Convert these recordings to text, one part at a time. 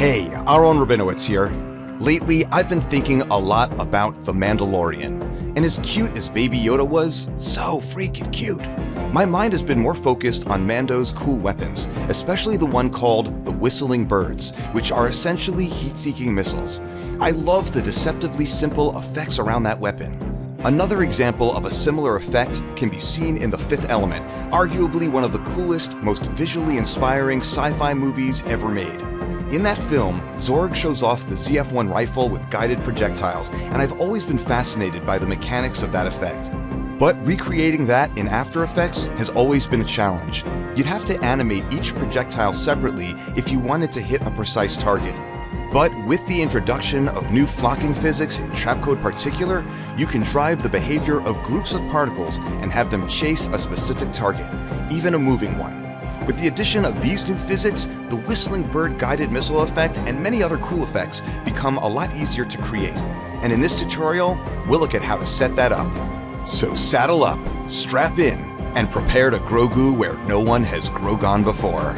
Hey, Aaron Rabinowitz here. Lately, I've been thinking a lot about the Mandalorian, and as cute as Baby Yoda was, so freaking cute. My mind has been more focused on Mando's cool weapons, especially the one called the Whistling Birds, which are essentially heat-seeking missiles. I love the deceptively simple effects around that weapon. Another example of a similar effect can be seen in The Fifth Element, arguably one of the coolest, most visually inspiring sci-fi movies ever made. In that film, Zorg shows off the ZF-1 rifle with guided projectiles, and I've always been fascinated by the mechanics of that effect. But recreating that in After Effects has always been a challenge. You'd have to animate each projectile separately if you wanted to hit a precise target. But with the introduction of new flocking physics in Trapcode Particular, you can drive the behavior of groups of particles and have them chase a specific target, even a moving one. With the addition of these new physics, the Whistling Bird guided missile effect and many other cool effects become a lot easier to create. And in this tutorial, we'll look at how to set that up. So saddle up, strap in, and prepare to Grogu where no one has Grogon before.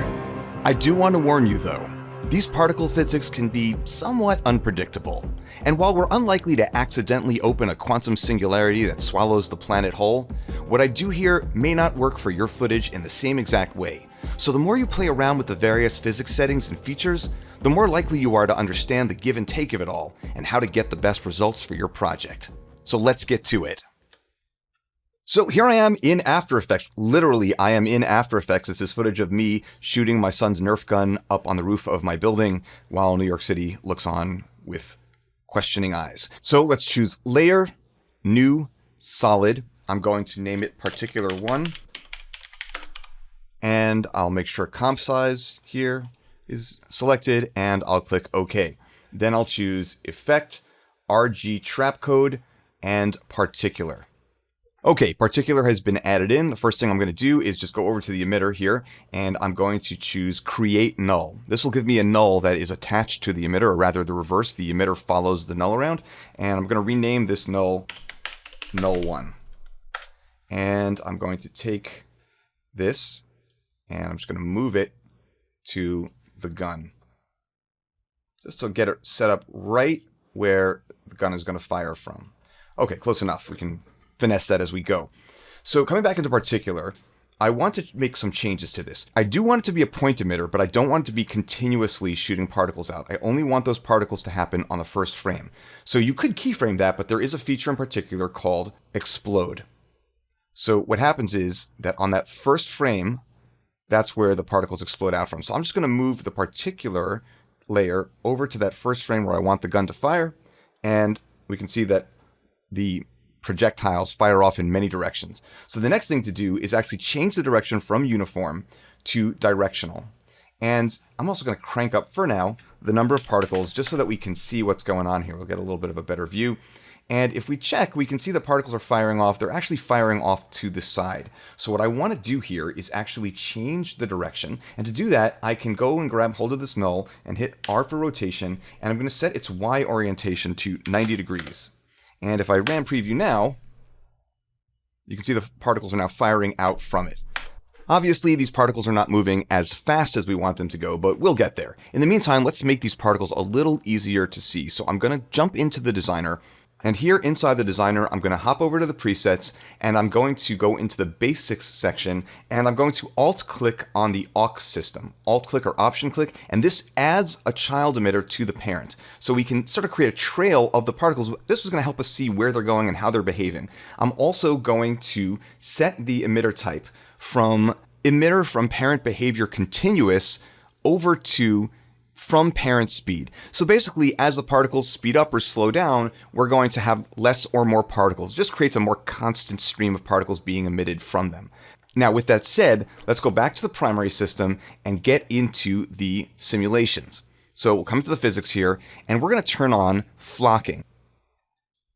I do want to warn you though, these particle physics can be somewhat unpredictable. And while we're unlikely to accidentally open a quantum singularity that swallows the planet whole, what I do here may not work for your footage in the same exact way. So the more you play around with the various physics settings and features, the more likely you are to understand the give and take of it all and how to get the best results for your project. So let's get to it. So here I am in After Effects. Literally, I am in After Effects. This is footage of me shooting my son's Nerf gun up on the roof of my building while New York City looks on with questioning eyes. So let's choose Layer, New, Solid. I'm going to name it Particular 1. And I'll make sure comp size here is selected, and I'll click OK. Then I'll choose Effect, RG Trapcode, and Particular. Okay, Particular has been added in. The first thing I'm going to do is just go over to the emitter here, and I'm going to choose Create Null. This will give me a null that is attached to the emitter, or rather the reverse. The emitter follows the null around, and I'm going to rename this null Null1. And I'm going to take this, and I'm just going to move it to the gun, just to get it set up right where the gun is going to fire from. Okay, close enough. We can finesse that as we go. So coming back into Particular, I want to make some changes to this. I do want it to be a point emitter, but I don't want it to be continuously shooting particles out. I only want those particles to happen on the first frame. So you could keyframe that, but there is a feature in Particular called Explode. So what happens is that on that first frame, that's where the particles explode out from. So I'm just going to move the Particular layer over to that first frame where I want the gun to fire, and we can see that the projectiles fire off in many directions. So the next thing to do is actually change the direction from uniform to directional. And I'm also going to crank up, for now, the number of particles just so that we can see what's going on here. We'll get a little bit of a better view. And if we check, we can see the particles are firing off. They're actually firing off to the side. So what I want to do here is actually change the direction. And to do that, I can go and grab hold of this null and hit R for rotation. And I'm going to set its Y orientation to 90 degrees. And if I ram preview now, you can see the particles are now firing out from it. Obviously, these particles are not moving as fast as we want them to go, but we'll get there. In the meantime, let's make these particles a little easier to see. So I'm going to jump into the designer. And here inside the designer, I'm going to hop over to the presets, and I'm going to go into the basics section, and I'm going to alt-click on the aux system. Alt-click or option-click, and this adds a child emitter to the parent. So we can sort of create a trail of the particles. This is going to help us see where they're going and how they're behaving. I'm also going to set the emitter type from emitter from parent behavior continuous over to from parent speed. So basically, as the particles speed up or slow down, we're going to have less or more particles. It just creates a more constant stream of particles being emitted from them. Now, with that said, let's go back to the primary system and get into the simulations. So we'll come to the physics here, and we're going to turn on flocking.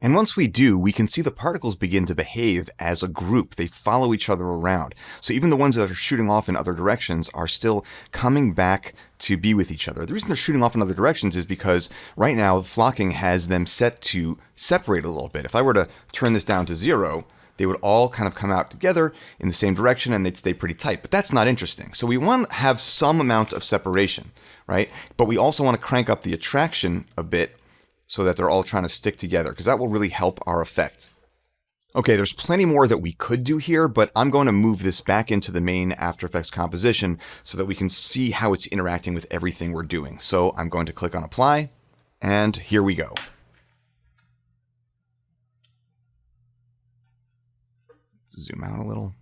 And once we do, we can see the particles begin to behave as a group. They follow each other around. So even the ones that are shooting off in other directions are still coming back to be with each other. The reason they're shooting off in other directions is because right now flocking has them set to separate a little bit. If I were to turn this down to 0, they would all kind of come out together in the same direction and they'd stay pretty tight. But that's not interesting. So we want to have some amount of separation, right? But we also want to crank up the attraction a bit so that they're all trying to stick together, because that will really help our effect. Okay, there's plenty more that we could do here, but I'm going to move this back into the main After Effects composition so that we can see how it's interacting with everything we're doing. So I'm going to click on Apply, and here we go. Zoom out a little.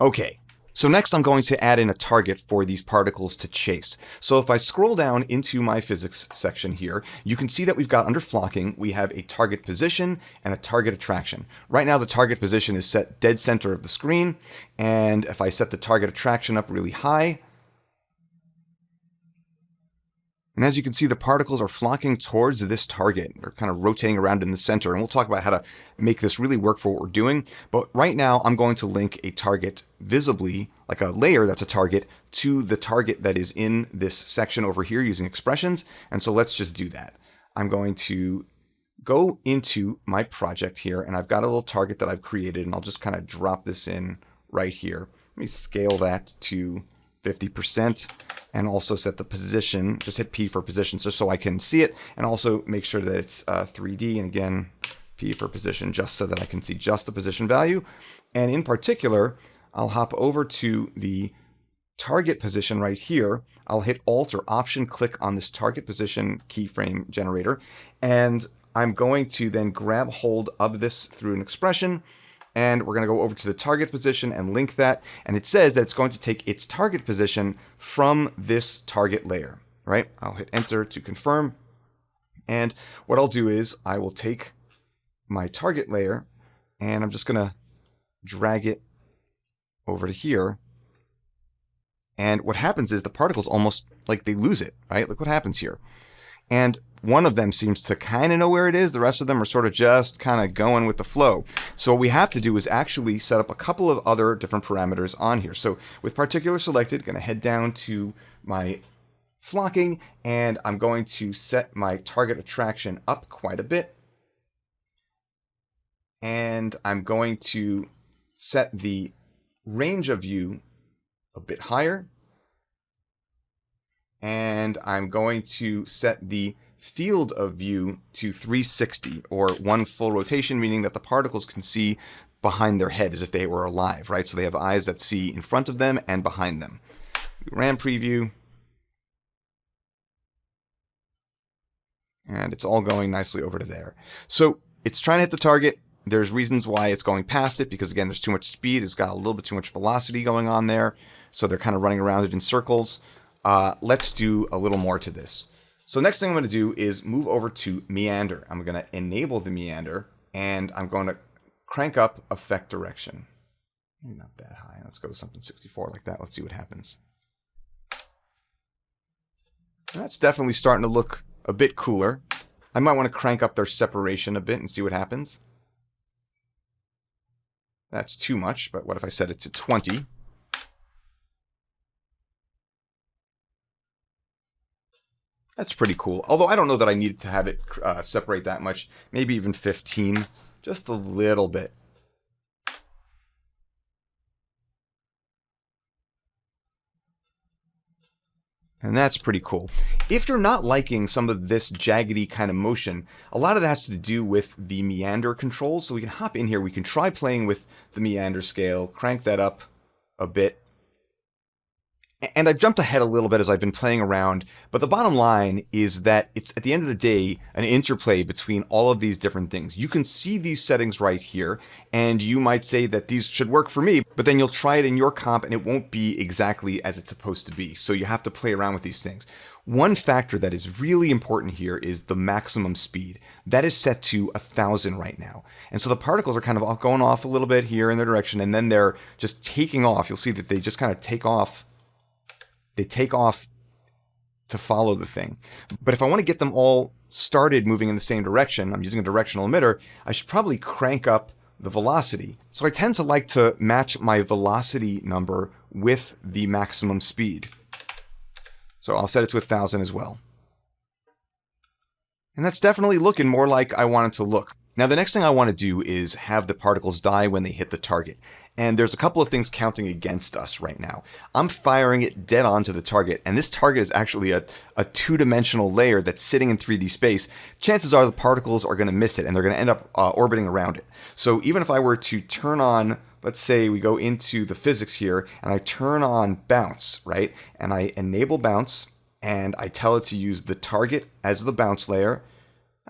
Okay, so next I'm going to add in a target for these particles to chase. So if I scroll down into my physics section here, you can see that we've got under flocking, we have a target position and a target attraction. Right now the target position is set dead center of the screen, and if I set the target attraction up really high, and as you can see, the particles are flocking towards this target. They're kind of rotating around in the center. And we'll talk about how to make this really work for what we're doing. But right now, I'm going to link a target visibly, like a layer that's a target, to the target that is in this section over here using expressions. And so let's just do that. I'm going to go into my project here, and I've got a little target that I've created, and I'll just kind of drop this in right here. Let me scale that to 50%. And also set the position, just hit P for position just so I can see it, and also make sure that it's 3D, and again, P for position just so that I can see just the position value. And in particular, I'll hop over to the target position right here. I'll hit Alt or Option click on this target position keyframe generator, and I'm going to then grab hold of this through an expression. And we're going to go over to the target position and link that. And it says that it's going to take its target position from this target layer, right? I'll hit Enter to confirm. And what I'll do is I will take my target layer and I'm just going to drag it over to here. And what happens is the particles almost like they lose it, right? Look what happens here. And one of them seems to kind of know where it is. The rest of them are sort of just kind of going with the flow. So what we have to do is actually set up a couple of other different parameters on here. So with particular selected, going to head down to my flocking, and I'm going to set my target attraction up quite a bit. And I'm going to set the range of view a bit higher. And I'm going to set the field of view to 360, or one full rotation, meaning that the particles can see behind their head as if they were alive, right? So they have eyes that see in front of them and behind them. RAM preview. And it's all going nicely over to there. So it's trying to hit the target. There's reasons why it's going past it, because again, there's too much speed. It's got a little bit too much velocity going on there. So they're kind of running around it in circles. Let's do a little more to this. So next thing I'm going to do is move over to meander. I'm going to enable the meander, and I'm going to crank up effect direction. Maybe not that high. Let's go with something 64 like that. Let's see what happens. That's definitely starting to look a bit cooler. I might want to crank up their separation a bit and see what happens. That's too much, but what if I set it to 20? That's pretty cool. Although I don't know that I needed to have it separate that much. Maybe even 15. Just a little bit. And that's pretty cool. If you're not liking some of this jaggedy kind of motion, a lot of that has to do with the meander controls. So we can hop in here. We can try playing with the meander scale, crank that up a bit. And I've jumped ahead a little bit as I've been playing around, but the bottom line is that it's, at the end of the day, an interplay between all of these different things. You can see these settings right here, and you might say that these should work for me, but then you'll try it in your comp and it won't be exactly as it's supposed to be. So you have to play around with these things. One factor that is really important here is the maximum speed. That is set to 1,000 right now. And so the particles are kind of going off a little bit here in their direction, and then they're just taking off. You'll see that they just kind of take off. They take off to follow the thing. But if I want to get them all started moving in the same direction, I'm using a directional emitter, I should probably crank up the velocity. So I tend to like to match my velocity number with the maximum speed. So I'll set it to 1,000 as well. And that's definitely looking more like I want it to look. Now, the next thing I want to do is have the particles die when they hit the target. And there's a couple of things counting against us right now. I'm firing it dead on to the target, and this target is actually a two-dimensional layer that's sitting in 3D space. Chances are the particles are going to miss it, and they're going to end up orbiting around it. So even if I were to turn on, let's say we go into the physics here, and I turn on bounce, right? And I enable bounce, and I tell it to use the target as the bounce layer.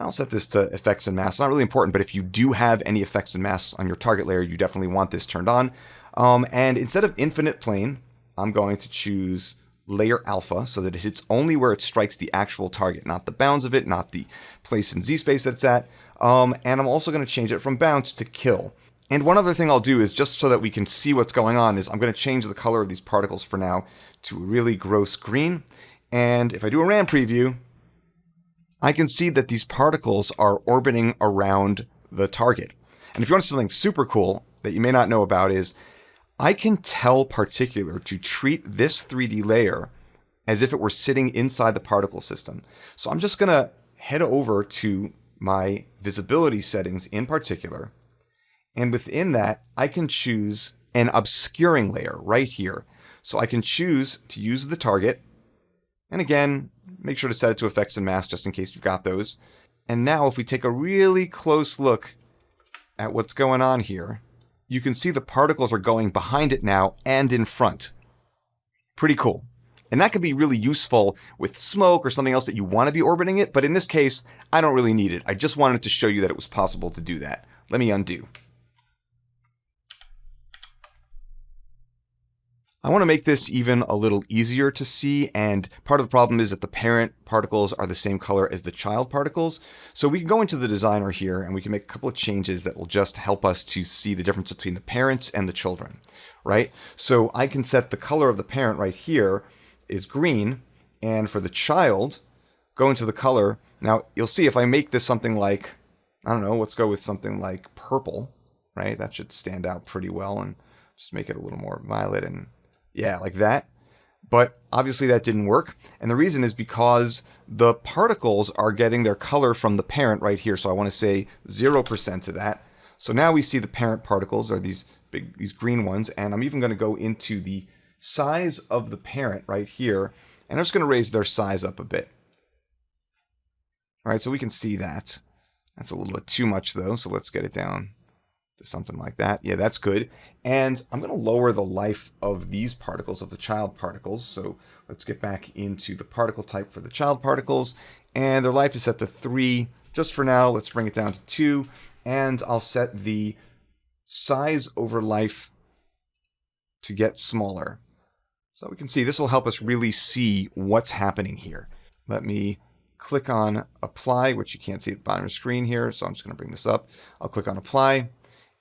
I'll set this to effects and masks. Not really important, but if you do have any effects and masks on your target layer, you definitely want this turned on. And instead of infinite plane, I'm going to choose layer alpha so that it hits only where it strikes the actual target, not the bounds of it, not the place in Z space that it's at. And I'm also going to change it from bounce to kill. And one other thing I'll do is, just so that we can see what's going on, is I'm going to change the color of these particles for now to a really gross green. And if I do a RAM preview, I can see that these particles are orbiting around the target. And if you want something super cool that you may not know about, is I can tell Particular to treat this 3D layer as if it were sitting inside the particle system. So I'm just going to head over to my visibility settings in Particular. And within that, I can choose an obscuring layer right here. So I can choose to use the target. And again, make sure to set it to effects and masks just in case you've got those. And now if we take a really close look at what's going on here, you can see the particles are going behind it now and in front. Pretty cool. And that could be really useful with smoke or something else that you want to be orbiting it. But in this case, I don't really need it. I just wanted to show you that it was possible to do that. Let me undo. I want to make this even a little easier to see, and part of the problem is that the parent particles are the same color as the child particles. So we can go into the designer here and we can make a couple of changes that will just help us to see the difference between the parents and the children, right? So I can set the color of the parent right here is green, and for the child, go into the color. Now you'll see if I make this something like, I don't know, let's go with something like purple, right? That should stand out pretty well, and just make it a little more violet and yeah, like that. But obviously that didn't work. And the reason is because the particles are getting their color from the parent right here. So I want to say 0% to that. So now we see the parent particles are these green ones. And I'm even going to go into the size of the parent right here. And I'm just going to raise their size up a bit. All right, so we can see that. That's a little bit too much though. So let's get it down to something like that. Yeah, that's good. And I'm going to lower the life of these particles, of the child particles. So let's get back into the particle type for the child particles. And their life is set to 3. Just for now, let's bring it down to 2. And I'll set the size over life to get smaller. So we can see this will help us really see what's happening here. Let me click on apply, which you can't see at the bottom of the screen here. So I'm just going to bring this up. I'll click on apply.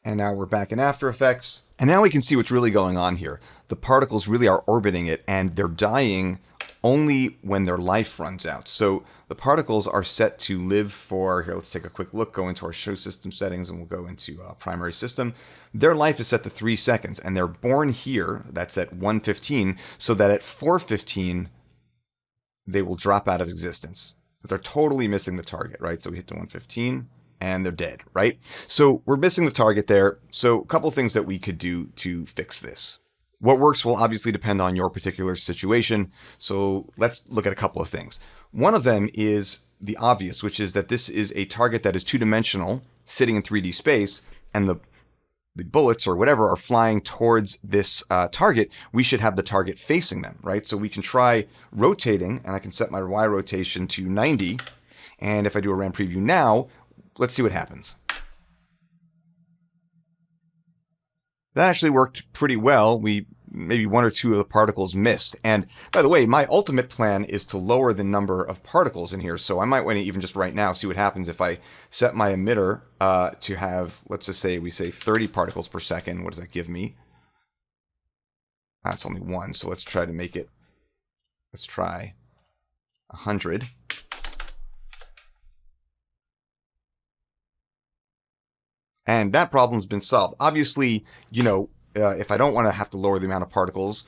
And now we're back in After Effects. And now we can see what's really going on here. The particles really are orbiting it, and they're dying only when their life runs out. So the particles are set to live for, here, let's take a quick look, go into our show system settings, and we'll go into primary system. Their life is set to 3 seconds, and they're born here, that's at 1:15, so that at 4:15, they will drop out of existence. But they're totally missing the target, right? So we hit to 1:15. And they're dead, right? So we're missing the target there. So a couple of things that we could do to fix this. What works will obviously depend on your particular situation. So let's look at a couple of things. One of them is the obvious, which is that this is a target that is two-dimensional, sitting in 3D space, and the bullets or whatever are flying towards this target. We should have the target facing them, right? So we can try rotating, and I can set my Y rotation to 90. And if I do a RAM preview now, let's see what happens. That actually worked pretty well. Maybe 1 or 2 of the particles missed. And by the way, my ultimate plan is to lower the number of particles in here. So I might want to even just right now see what happens if I set my emitter to have, let's just say we say 30 particles per second. What does that give me? That's only 1. So let's try to make it, let's try 100. And that problem's been solved. Obviously, you know, if I don't want to have to lower the amount of particles,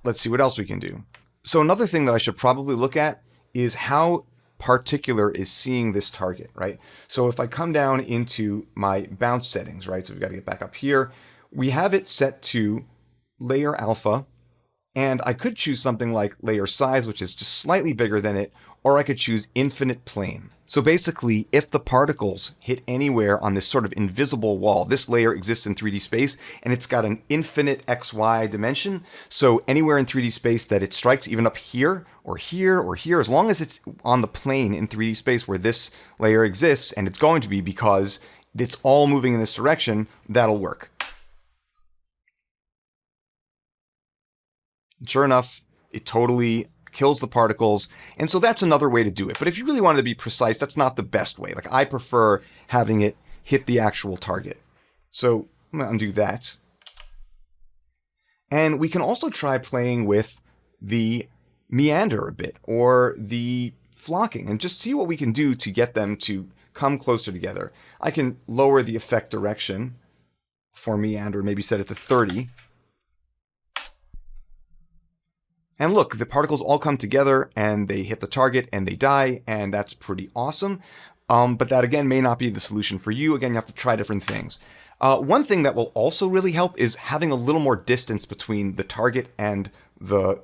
let's see what else we can do. So another thing that I should probably look at is how Particular is seeing this target, right? So if I come down into my bounce settings, right? So we've got to get back up here. We have it set to layer alpha, and I could choose something like layer size, which is just slightly bigger than it, or I could choose infinite plane. So basically, if the particles hit anywhere on this sort of invisible wall, this layer exists in 3D space, and it's got an infinite XY dimension. So anywhere in 3D space that it strikes, even up here, or here, or here, as long as it's on the plane in 3D space where this layer exists, and it's going to be because it's all moving in this direction, that'll work. Sure enough, it totally kills the particles. And so that's another way to do it. But if you really wanted to be precise, that's not the best way. Like, I prefer having it hit the actual target. So I'm going to undo that. And we can also try playing with the meander a bit, or the flocking, and just see what we can do to get them to come closer together. I can lower the effect direction for meander, maybe set it to 30. And look, the particles all come together and they hit the target and they die, and that's pretty awesome. But that, again, may not be the solution for you. Again, you have to try different things. One thing that will also really help is having a little more distance between the target and the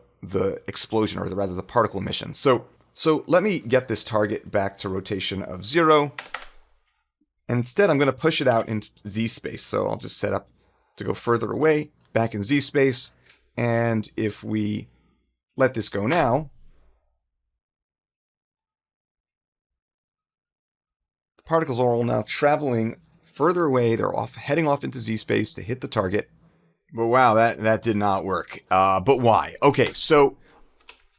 explosion, or rather the particle emission. So let me get this target back to rotation of 0. And instead, I'm going to push it out in Z space. So I'll just set up to go further away, back in Z space. And if we let this go now, the particles are all now traveling further away. They're heading off into Z space to hit the target. But wow, that did not work. But why? Okay, so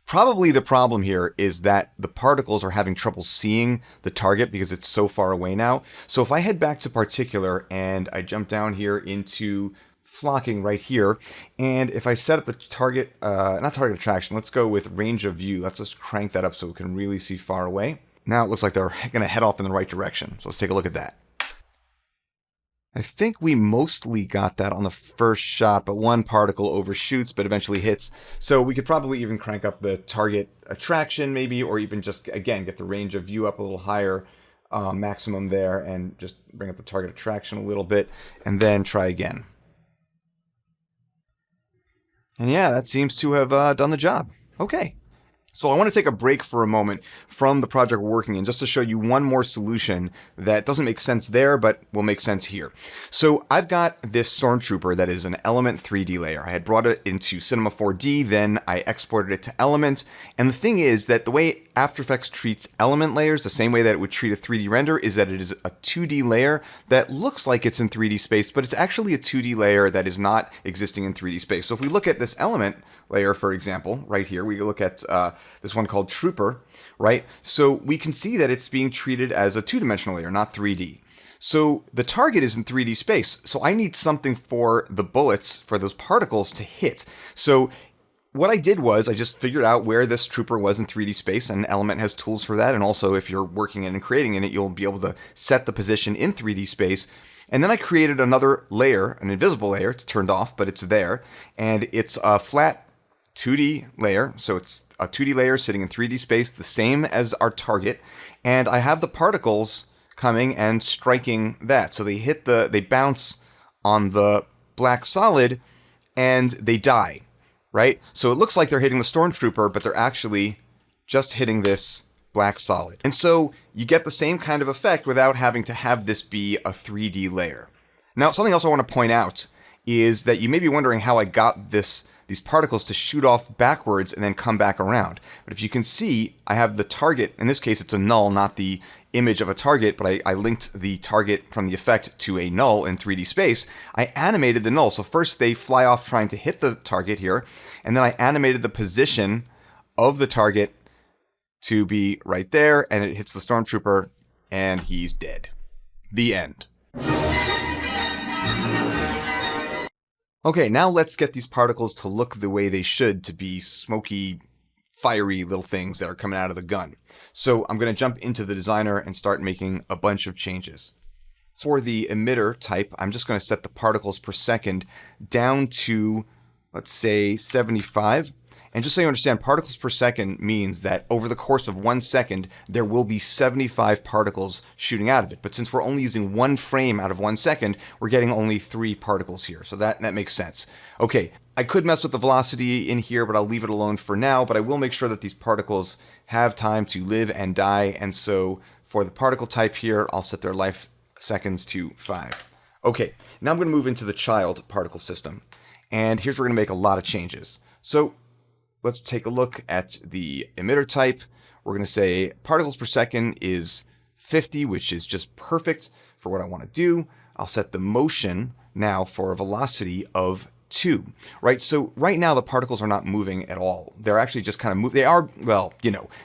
probably the problem here is that the particles are having trouble seeing the target because it's so far away now. So if I head back to Particular and I jump down here into flocking right here, and if I set up a target, not target attraction, let's go with range of view. Let's just crank that up so we can really see far away. Now it looks like they're going to head off in the right direction. So let's take a look at that. I think we mostly got that on the first shot, but one particle overshoots but eventually hits. So we could probably even crank up the target attraction maybe, or even just, again, get the range of view up a little higher, maximum there, and just bring up the target attraction a little bit, and then try again. And yeah, that seems to have done the job. Okay. So I want to take a break for a moment from the project we're working in just to show you one more solution that doesn't make sense there, but will make sense here. So I've got this Stormtrooper that is an Element 3D layer. I had brought it into Cinema 4D, then I exported it to Element. And the thing is that the way After Effects treats Element layers, the same way that it would treat a 3D render, is that it is a 2D layer that looks like it's in 3D space, but it's actually a 2D layer that is not existing in 3D space. So if we look at this Element layer, for example, right here, we look at this one called Trooper, right? So we can see that it's being treated as a two-dimensional layer, not 3D. So the target is in 3D space. So I need something for the bullets, for those particles to hit. So what I did was I just figured out where this Trooper was in 3D space, and Element has tools for that. And also, if you're working in and creating in it, you'll be able to set the position in 3D space. And then I created another layer, an invisible layer. It's turned off, but it's there. And it's a flat 2D layer. So it's a 2D layer sitting in 3D space, the same as our target. And I have the particles coming and striking that. So they bounce on the black solid and they die, right? So it looks like they're hitting the Stormtrooper, but they're actually just hitting this black solid. And so you get the same kind of effect without having to have this be a 3D layer. Now, something else I want to point out is that you may be wondering how I got these particles to shoot off backwards and then come back around. But if you can see, I have the target. In this case, it's a null, not the image of a target, but I linked the target from the effect to a null in 3D space. I animated the null. So first they fly off trying to hit the target here, and then I animated the position of the target to be right there, and it hits the Stormtrooper, and he's dead. The end. Okay, now let's get these particles to look the way they should, to be smoky, fiery little things that are coming out of the gun. So I'm going to jump into the designer and start making a bunch of changes. For the emitter type, I'm just going to set the particles per second down to, let's say, 75. And just so you understand, particles per second means that over the course of 1 second, there will be 75 particles shooting out of it. But since we're only using one frame out of 1 second, we're getting only 3 particles here. So that makes sense. Okay, I could mess with the velocity in here, but I'll leave it alone for now. But I will make sure that these particles have time to live and die. And so for the particle type here, I'll set their life seconds to 5. Okay, now I'm going to move into the child particle system. And here's where we're going to make a lot of changes. So let's take a look at the emitter type. We're going to say particles per second is 50, which is just perfect for what I want to do. I'll set the motion now for a velocity of 2, right? So right now the particles are not moving at all. They're actually just kind of moving. They are, well,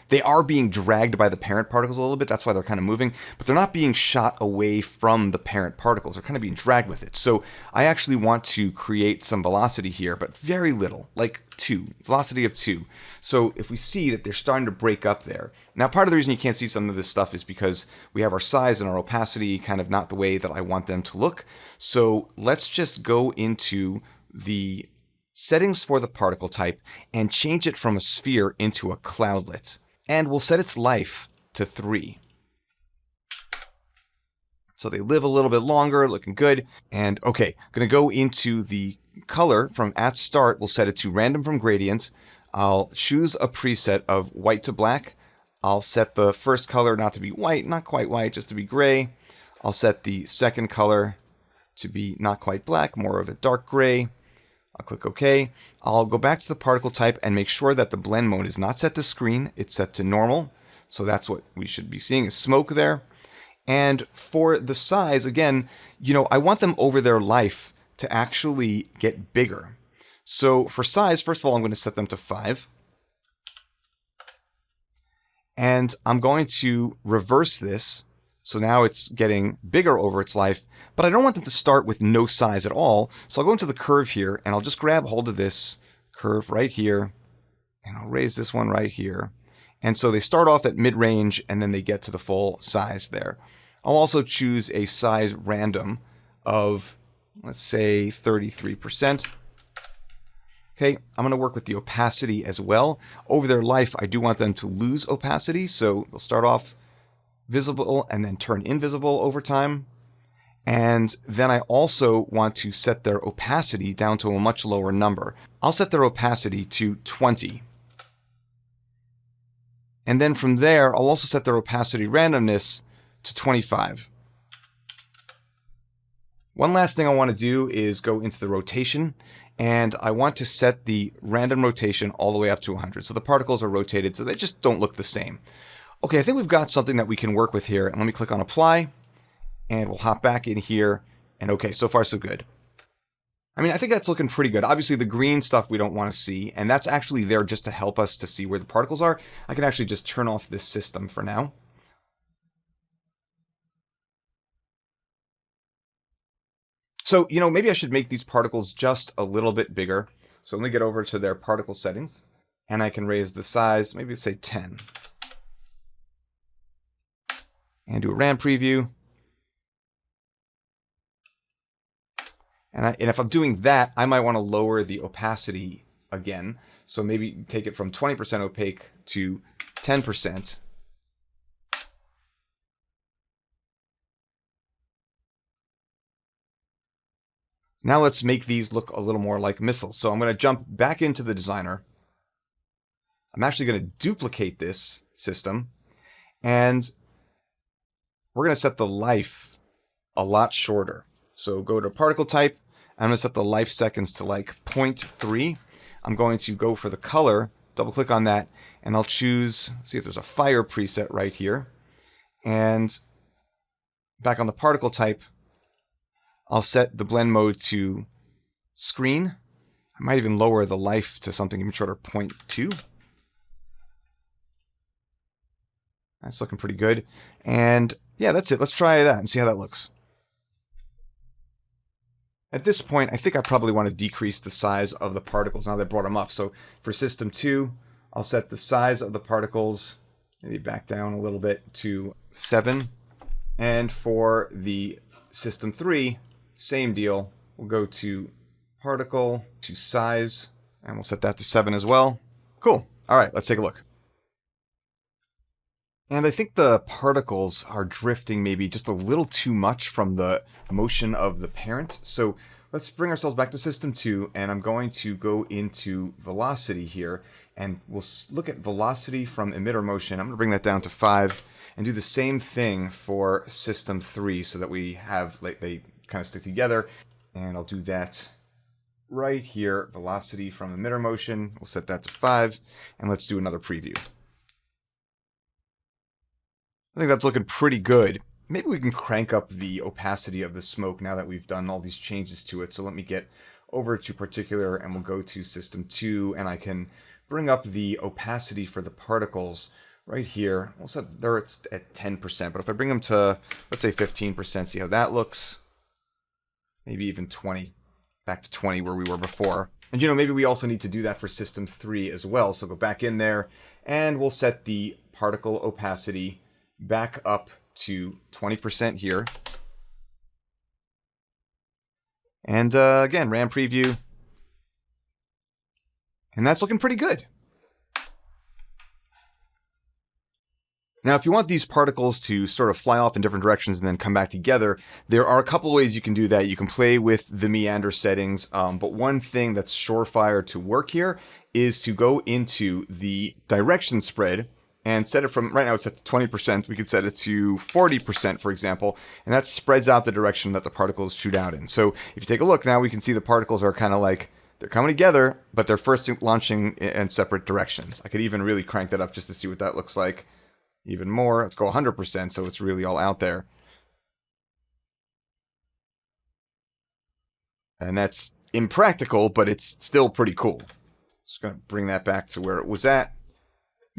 they are being dragged by the parent particles a little bit. That's why they're kind of moving, but they're not being shot away from the parent particles. They're kind of being dragged with it. So I actually want to create some velocity here, but very little, like 2, velocity of 2. So if we see that they're starting to break up there. Now, part of the reason you can't see some of this stuff is because we have our size and our opacity kind of not the way that I want them to look. So let's just go into the settings for the particle type and change it from a sphere into a cloudlet. And we'll set its life to 3. So they live a little bit longer, looking good. And okay, I'm going to go into the color from at start. We'll set it to random from gradient. I'll choose a preset of white to black. I'll set the first color not to be white, not quite white, just to be gray. I'll set the second color to be not quite black, more of a dark gray. I'll click OK. I'll go back to the particle type and make sure that the blend mode is not set to screen. It's set to normal. So that's what we should be seeing is smoke there. And for the size, again, I want them over their life to actually get bigger. So for size, first of all, I'm going to set them to 5. And I'm going to reverse this. So now it's getting bigger over its life, but I don't want them to start with no size at all. So I'll go into the curve here and I'll just grab hold of this curve right here and I'll raise this one right here. And so they start off at mid-range and then they get to the full size there. I'll also choose a size random of, let's say 33%. Okay, I'm going to work with the opacity as well. Over their life, I do want them to lose opacity. So they'll start off visible and then turn invisible over time. And then I also want to set their opacity down to a much lower number. I'll set their opacity to 20. And then from there, I'll also set their opacity randomness to 25. One last thing I want to do is go into the rotation, and I want to set the random rotation all the way up to 100. So the particles are rotated so they just don't look the same. Okay, I think we've got something that we can work with here. And let me click on apply and we'll hop back in here. And okay, so far so good. I mean, I think that's looking pretty good. Obviously the green stuff we don't want to see, and that's actually there just to help us to see where the particles are. I can actually just turn off this system for now. So, maybe I should make these particles just a little bit bigger. So let me get over to their particle settings and I can raise the size, maybe say 10. And do a RAM preview. And if I'm doing that, I might want to lower the opacity again. So maybe take it from 20% opaque to 10%. Now let's make these look a little more like missiles. So I'm going to jump back into the designer. I'm actually going to duplicate this system. And we're going to set the life a lot shorter. So go to particle type. I'm going to set the life seconds to like 0.3. I'm going to go for the color, double click on that, and I'll choose, see if there's a fire preset right here. And back on the particle type, I'll set the blend mode to screen. I might even lower the life to something even shorter, 0.2. That's looking pretty good. And yeah, that's it. Let's try that and see how that looks. At this point, I think I probably want to decrease the size of the particles now that I brought them up. So for system 2, I'll set the size of the particles, maybe back down a little bit to 7. And for the system 3, same deal. We'll go to particle, to size, and we'll set that to 7 as well. Cool. All right, let's take a look. And I think the particles are drifting maybe just a little too much from the motion of the parent. So let's bring ourselves back to System 2, and I'm going to go into velocity here, and we'll look at velocity from emitter motion. I'm going to bring that down to 5 and do the same thing for System 3 so that we have, like, they kind of stick together. And I'll do that right here, velocity from emitter motion. We'll set that to 5, and let's do another preview. I think that's looking pretty good. Maybe we can crank up the opacity of the smoke now that we've done all these changes to it. So let me get over to Particular, and we'll go to System 2, and I can bring up the opacity for the particles right here. We'll set there it's at 10%, but if I bring them to, let's say 15%, see how that looks. Maybe even 20, back to 20 where we were before. And maybe we also need to do that for System 3 as well. So go back in there, and we'll set the particle opacity back up to 20% here. And again, RAM preview. And that's looking pretty good. Now, if you want these particles to sort of fly off in different directions and then come back together, there are a couple of ways you can do that. You can play with the meander settings, but one thing that's surefire to work here is to go into the direction spread and set it from, right now it's at 20%, we could set it to 40%, for example, and that spreads out the direction that the particles shoot out in. So if you take a look now, we can see the particles are kind of like, they're coming together, but they're first launching in separate directions. I could even really crank that up just to see what that looks like. Even more, let's go 100%, so it's really all out there. And that's impractical, but it's still pretty cool. Just going to bring that back to where it was at.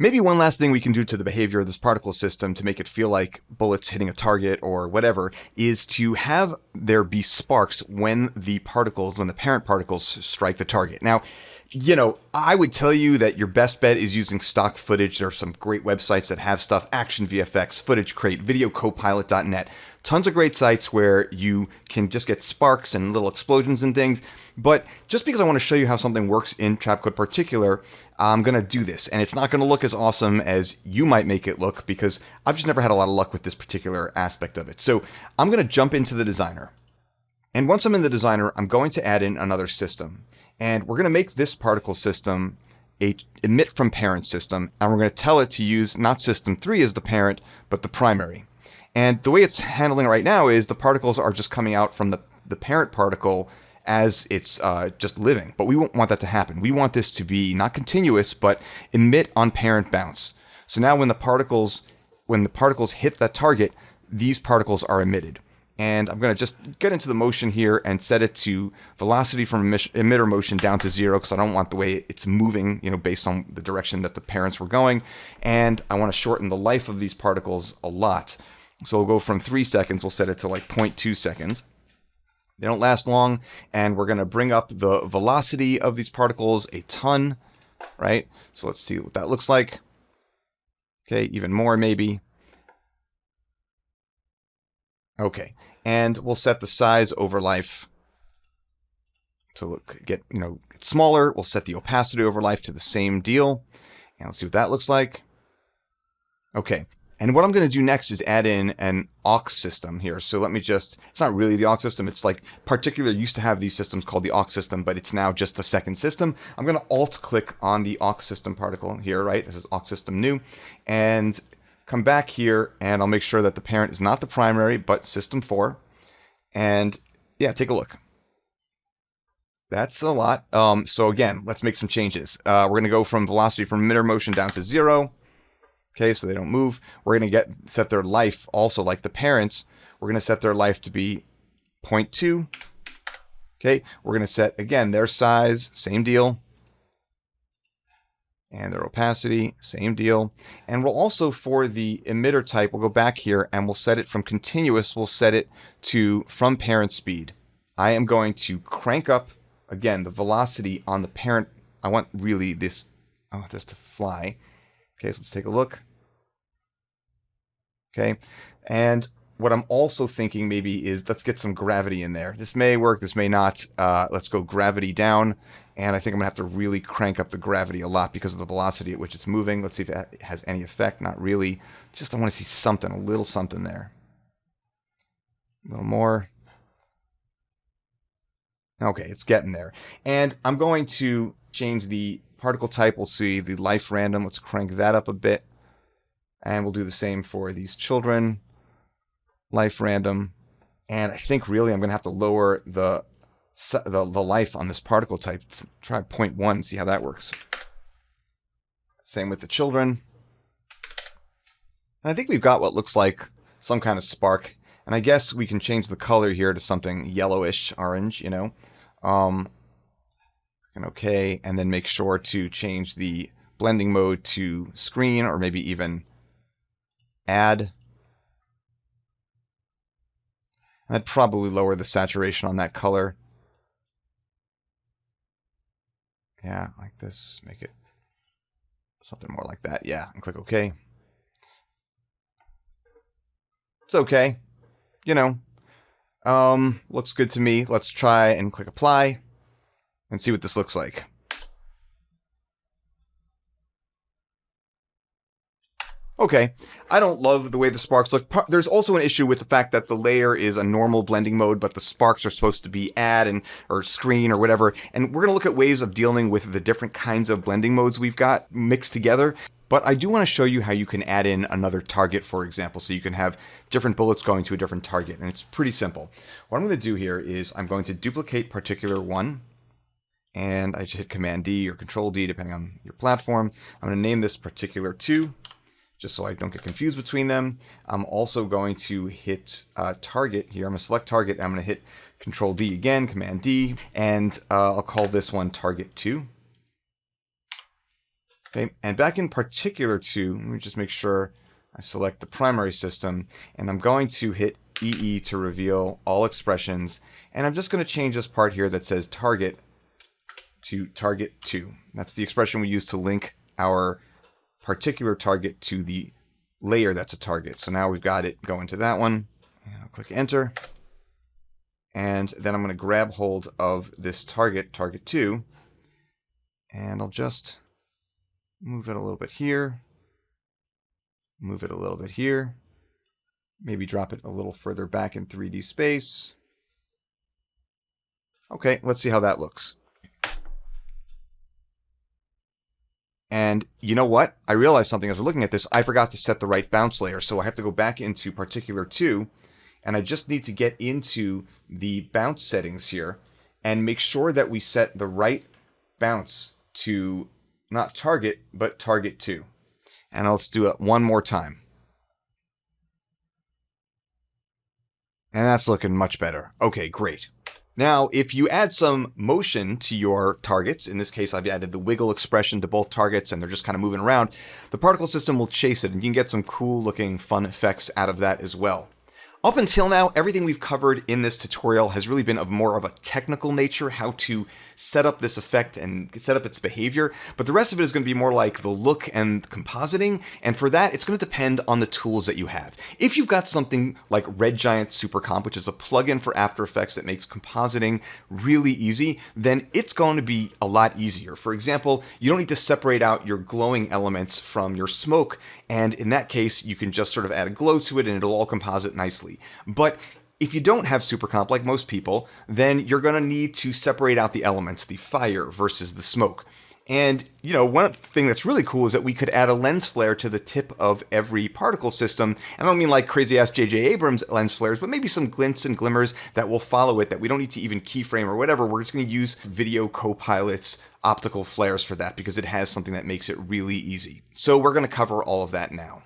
Maybe one last thing we can do to the behavior of this particle system to make it feel like bullets hitting a target or whatever is to have there be sparks when the parent particles strike the target. Now, I would tell you that your best bet is using stock footage. There are some great websites that have stuff, Action VFX, Footage Crate, VideoCopilot.net. Tons of great sites where you can just get sparks and little explosions and things. But just because I want to show you how something works in Trapcode Particular, I'm going to do this. And it's not going to look as awesome as you might make it look because I've just never had a lot of luck with this particular aspect of it. So I'm going to jump into the designer. And once I'm in the designer, I'm going to add in another system. And we're going to make this particle system a emit from parent system. And we're going to tell it to use not System 3 as the parent, but the primary. And the way it's handling it right now is the particles are just coming out from the parent particle as it's just living. But we won't want that to happen. We want this to be not continuous, but emit on parent bounce. So now when the particles hit that target, these particles are emitted. And I'm going to just get into the motion here and set it to velocity from emitter motion down to 0 because I don't want the way it's moving, based on the direction that the parents were going. And I want to shorten the life of these particles a lot. So we'll go from 3 seconds, we'll set it to like 0.2 seconds. They don't last long, and we're going to bring up the velocity of these particles a ton, right? So let's see what that looks like. Okay, even more maybe. Okay, and we'll set the size over life to get smaller. We'll set the opacity over life to the same deal, and let's see what that looks like. Okay, and what I'm going to do next is add in an aux system here. So let me it's not really the aux system. It's like Particular used to have these systems called the aux system, but it's now just a second system. I'm going to alt-click on the aux system particle here, right? This is aux system new, and come back here, and I'll make sure that the parent is not the primary, but System 4. And yeah, take a look. That's a lot. So again, let's make some changes. We're going to go from velocity from emitter motion down to 0. Okay, so they don't move. We're going to set their life also like the parents. We're going to set their life to be 0.2. Okay, we're going to set, again, their size, same deal. And their opacity, same deal. And we'll also, for the emitter type, we'll go back here and we'll set it from continuous, we'll set it to from parent speed. I am going to crank up, again, the velocity on the parent. I want this to fly. Okay, so let's take a look. Okay, and what I'm also thinking maybe is let's get some gravity in there. This may work, this may not. Let's go gravity down. And I think I'm going to have to really crank up the gravity a lot because of the velocity at which it's moving. Let's see if it has any effect. Not really. Just I want to see something, a little something there. A little more. Okay, it's getting there. And I'm going to change the particle type. We'll see the life random. Let's crank that up a bit. And we'll do the same for these children. Life random. And I think really I'm going to have to lower the life on this particle type. Try 0.1 and see how that works. Same with the children. And I think we've got what looks like some kind of spark. And I guess we can change the color here to something yellowish, orange, you know. And okay, and then make sure to change the blending mode to screen, or maybe even add. I'd probably lower the saturation on that color. Yeah, like this. Make it something more like that. Yeah, and click OK. It's okay. You know, looks good to me. Let's try and click Apply and see what this looks like. Okay, I don't love the way the sparks look. There's also an issue with the fact that the layer is a normal blending mode, but the sparks are supposed to be add or screen or whatever. And we're going to look at ways of dealing with the different kinds of blending modes we've got mixed together. But I do want to show you how you can add in another target, for example, so you can have different bullets going to a different target. And it's pretty simple. What I'm going to do here is I'm going to duplicate particular 1. And I just hit Command D or Control D, depending on your platform. I'm going to name this particular 2. Just so I don't get confused between them. I'm also going to hit target here. I'm going to select target. I'm going to hit Control D again, Command D, and I'll call this one target 2. Okay, and back in particular 2, let me just make sure I select the primary system, and I'm going to hit EE to reveal all expressions, and I'm just going to change this part here that says target to target 2. That's the expression we use to link our particular target to the layer that's a target. So now we've got it going to that one, and I'll click Enter, and then I'm going to grab hold of this target 2, and I'll just move it a little bit here, move it a little bit here, maybe drop it a little further back in 3D space. Okay, let's see how that looks. And you know what? I realized something as we're looking at this. I forgot to set the right bounce layer. So I have to go back into particular 2, and I just need to get into the bounce settings here and make sure that we set the right bounce to not target, but target 2. And let's do it one more time. And that's looking much better. Okay, great. Now, if you add some motion to your targets, in this case, I've added the wiggle expression to both targets and they're just kind of moving around, the particle system will chase it and you can get some cool looking fun effects out of that as well. Up until now, everything we've covered in this tutorial has really been of more of a technical nature, how to set up this effect and set up its behavior, but the rest of it is going to be more like the look and compositing, and for that, it's going to depend on the tools that you have. If you've got something like Red Giant Supercomp, which is a plugin for After Effects that makes compositing really easy, then it's going to be a lot easier. For example, you don't need to separate out your glowing elements from your smoke, and in that case, you can just sort of add a glow to it and it'll all composite nicely. But if you don't have Supercomp, like most people, then you're going to need to separate out the elements, the fire versus the smoke. And, you know, one thing that's really cool is that we could add a lens flare to the tip of every particle system. And I don't mean like crazy-ass J.J. Abrams lens flares, but maybe some glints and glimmers that will follow it that we don't need to even keyframe or whatever. We're just going to use VideoCopilot's optical flares for that because it has something that makes it really easy. So we're going to cover all of that now.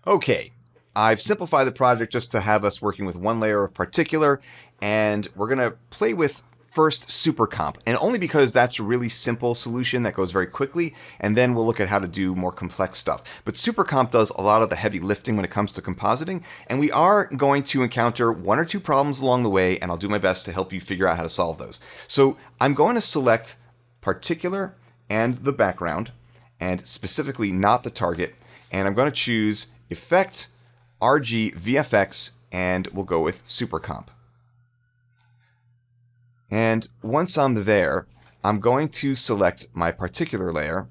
Okay. I've simplified the project just to have us working with one layer of particular, and we're going to play with first Supercomp, and only because that's a really simple solution that goes very quickly, and then we'll look at how to do more complex stuff. But Supercomp does a lot of the heavy lifting when it comes to compositing, and we are going to encounter one or two problems along the way, and I'll do my best to help you figure out how to solve those. So I'm going to select particular and the background, and specifically not the target, and I'm going to choose Effect, RG, VFX, and we'll go with Supercomp. And once I'm there, I'm going to select my particular layer,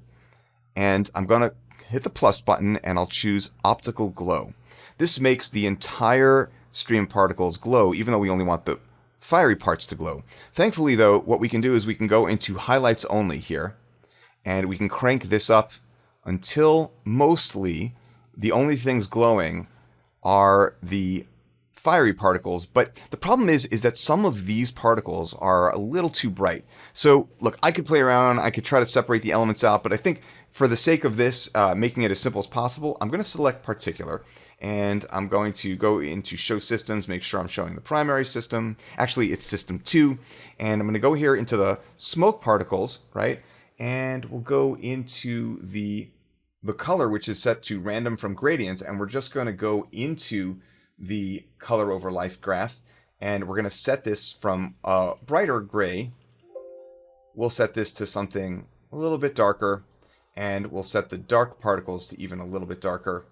and I'm going to hit the plus button, and I'll choose Optical Glow. This makes the entire stream of particles glow, even though we only want the fiery parts to glow. Thankfully, though, what we can do is we can go into Highlights Only here, and we can crank this up until mostly the only things glowing are the fiery particles. But the problem is that some of these particles are a little too bright. So look, I could play around, I could try to separate the elements out, but I think for the sake of this, making it as simple as possible, I'm going to select Particular, and I'm going to go into Show Systems, make sure I'm showing the primary system. Actually, it's System 2, and I'm going to go here into the smoke particles, right? And we'll go into the color, which is set to random from gradients, and we're just going to go into the color over life graph, and we're going to set this from a brighter gray. We'll set this to something a little bit darker, and we'll set the dark particles to even a little bit darker.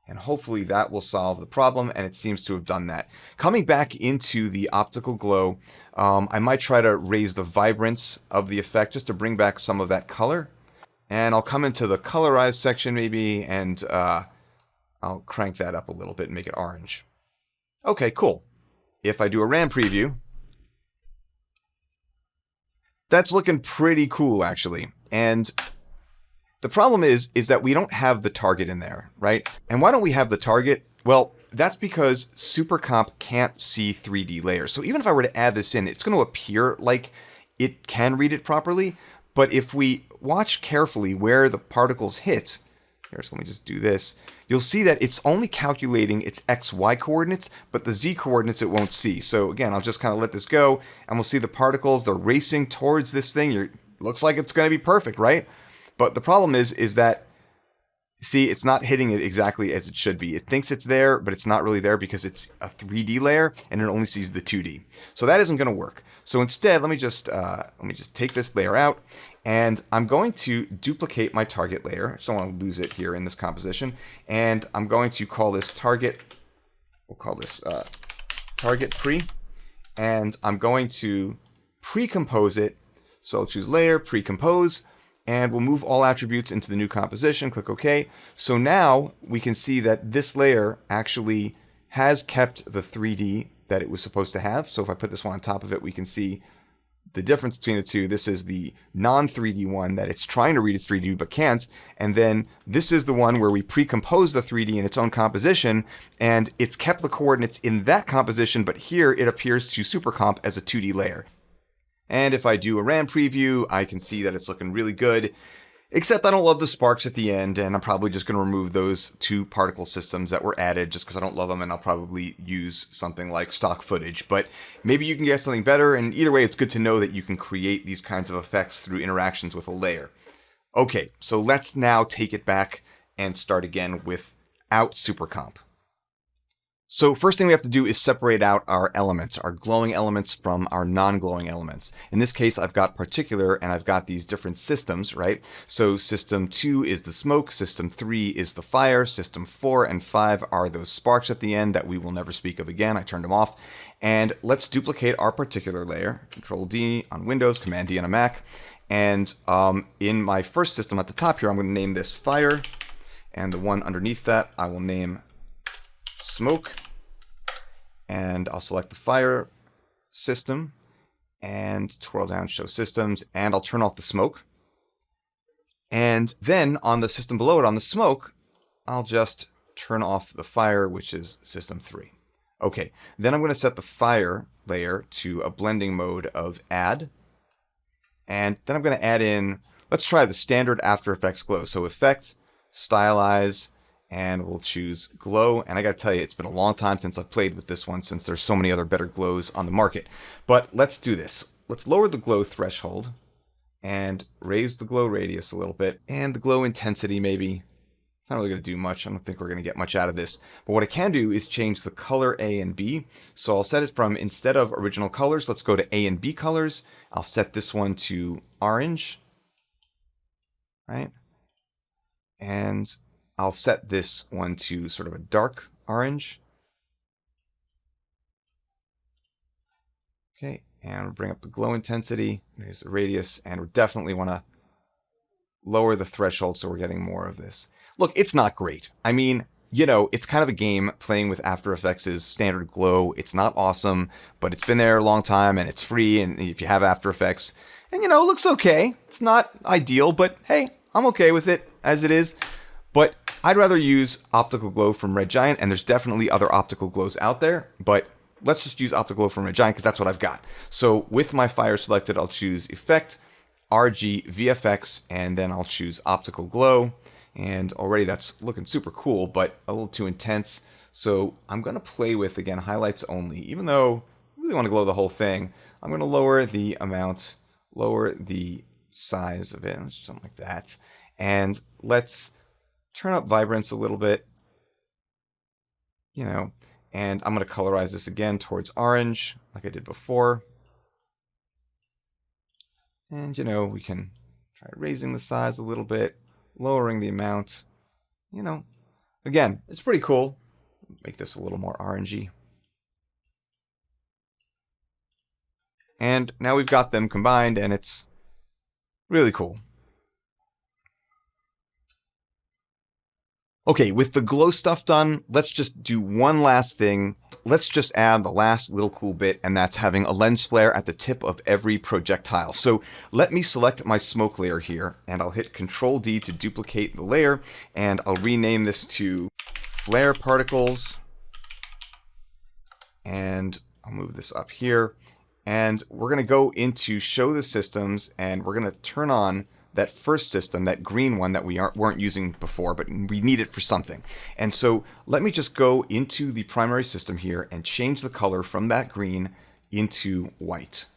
And hopefully that will solve the problem, and it seems to have done that. Coming back into the optical glow, I might try to raise the vibrance of the effect just to bring back some of that color. And I'll come into the colorized section maybe, and I'll crank that up a little bit and make it orange. Okay, cool. If I do a RAM preview, that's looking pretty cool, actually. And the problem is that we don't have the target in there, right? And why don't we have the target? Well, that's because Supercomp can't see 3D layers. So even if I were to add this in, it's going to appear like it can read it properly. But if we watch carefully where the particles hit, here, so let me just do this, you'll see that it's only calculating its XY coordinates, but the Z coordinates it won't see. So again, I'll just kind of let this go, and we'll see the particles, they're racing towards this thing. Looks like it's going to be perfect, right? But the problem is that, see, it's not hitting it exactly as it should be. It thinks it's there, but it's not really there because it's a 3D layer and it only sees the 2D. So that isn't going to work. So instead, let me just take this layer out, and I'm going to duplicate my target layer. I just don't want to lose it here in this composition. And I'm going to call this target. We'll call this target pre, and I'm going to pre-compose it. So I'll choose layer, pre-compose. And we'll move all attributes into the new composition, click OK. So now we can see that this layer actually has kept the 3D that it was supposed to have. So if I put this one on top of it, we can see the difference between the two. This is the non-3D one that it's trying to read as 3D but can't. And then this is the one where we pre-compose the 3D in its own composition, and it's kept the coordinates in that composition, but here it appears to Supercomp as a 2D layer. And if I do a RAM preview, I can see that it's looking really good, except I don't love the sparks at the end, and I'm probably just going to remove those two particle systems that were added just because I don't love them, and I'll probably use something like stock footage. But maybe you can get something better, and either way, it's good to know that you can create these kinds of effects through interactions with a layer. Okay, so let's now take it back and start again without Supercomp. So first thing we have to do is separate out our elements, our glowing elements from our non-glowing elements. In this case, I've got particular, and I've got these different systems, right? So system 2 is the smoke, system 3 is the fire, system 4 and 5 are those sparks at the end that we will never speak of again. I turned them off. And let's duplicate our particular layer, Control D on Windows, Command D on a Mac. And in my first system at the top here, I'm going to name this fire, and the one underneath that I will name smoke, and I'll select the fire system and twirl down show systems, and I'll turn off the smoke. And then on the system below it, on the smoke, I'll just turn off the fire, which is system 3. Okay, then I'm going to set the fire layer to a blending mode of add, and then I'm going to add in, let's try the standard After Effects glow. So effect, stylize, and we'll choose glow. And I gotta tell you, it's been a long time since I've played with this one, since there's so many other better glows on the market. But let's do this. Let's lower the glow threshold and raise the glow radius a little bit, and the glow intensity maybe. It's not really gonna do much. I don't think we're gonna get much out of this. But what I can do is change the color A and B. So I'll set it from, instead of original colors, let's go to A and B colors. I'll set this one to orange, right? And I'll set this one to sort of a dark orange. Okay, and we'll bring up the glow intensity. There's the radius, and we definitely want to lower the threshold so we're getting more of this. Look, it's not great. I mean, you know, it's kind of a game playing with After Effects' standard glow. It's not awesome, but it's been there a long time and it's free. And if you have After Effects, and you know, it looks okay. It's not ideal, but hey, I'm okay with it as it is. But I'd rather use Optical Glow from Red Giant, and there's definitely other optical glows out there, but let's just use Optical Glow from Red Giant because that's what I've got. So with my fire selected, I'll choose Effect, RG, VFX, and then I'll choose Optical Glow. And already that's looking super cool, but a little too intense. So I'm going to play with, again, highlights only. Even though I really want to glow the whole thing, I'm going to lower the amount, lower the size of it, something like that. And let's turn up vibrance a little bit, you know, and I'm going to colorize this again towards orange, like I did before. And, you know, we can try raising the size a little bit, lowering the amount, you know, again, it's pretty cool. Make this a little more orangey. And now we've got them combined, and it's really cool. Okay, with the glow stuff done, let's just do one last thing. Let's just add the last little cool bit, and that's having a lens flare at the tip of every projectile. So let me select my smoke layer here, and I'll hit Control D to duplicate the layer, and I'll rename this to Flare Particles. And I'll move this up here. And we're going to go into Show the Systems, and we're going to turn on that first system, that green one that we weren't using before, but we need it for something. And so let me just go into the primary system here and change the color from that green into white.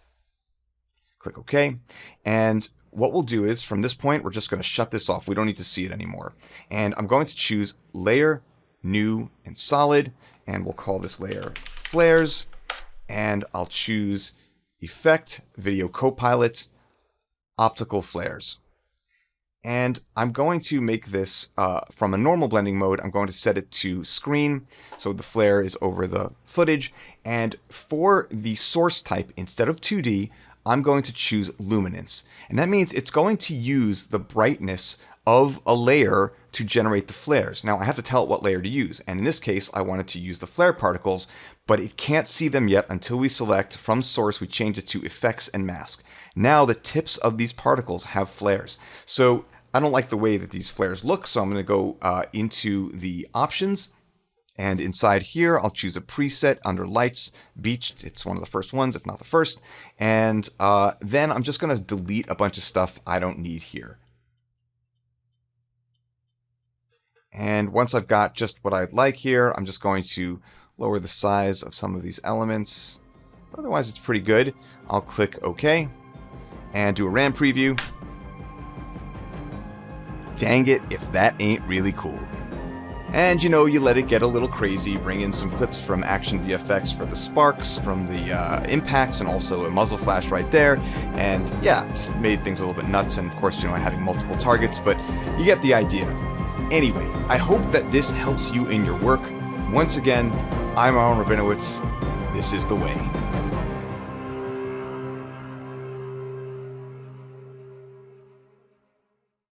Click OK. And what we'll do is, from this point, we're just going to shut this off. We don't need to see it anymore. And I'm going to choose Layer, New, and Solid, and we'll call this layer Flares. And I'll choose Effect, VideoCopilot, Optical Flares. And I'm going to make this from a normal blending mode. I'm going to set it to screen, so the flare is over the footage. And for the source type, instead of 2D, I'm going to choose luminance. And that means it's going to use the brightness of a layer to generate the flares. Now I have to tell it what layer to use. And in this case, I wanted to use the flare particles, but it can't see them yet until we select from source, we change it to effects and mask. Now the tips of these particles have flares. So I don't like the way that these flares look, so I'm going to go into the options, and inside here I'll choose a preset under lights, beach. It's one of the first ones, if not the first. And then I'm just going to delete a bunch of stuff I don't need here. And once I've got just what I'd like here, I'm just going to lower the size of some of these elements. Otherwise, it's pretty good. I'll click OK and do a RAM preview. Dang it, if that ain't really cool. And you know, you let it get a little crazy, bring in some clips from Action VFX for the sparks, from the impacts, and also a muzzle flash right there. And yeah, just made things a little bit nuts, and of course, you know, having multiple targets, but you get the idea. Anyway, I hope that this helps you in your work. Once again, I'm Aaron Rabinowitz. This is The Way.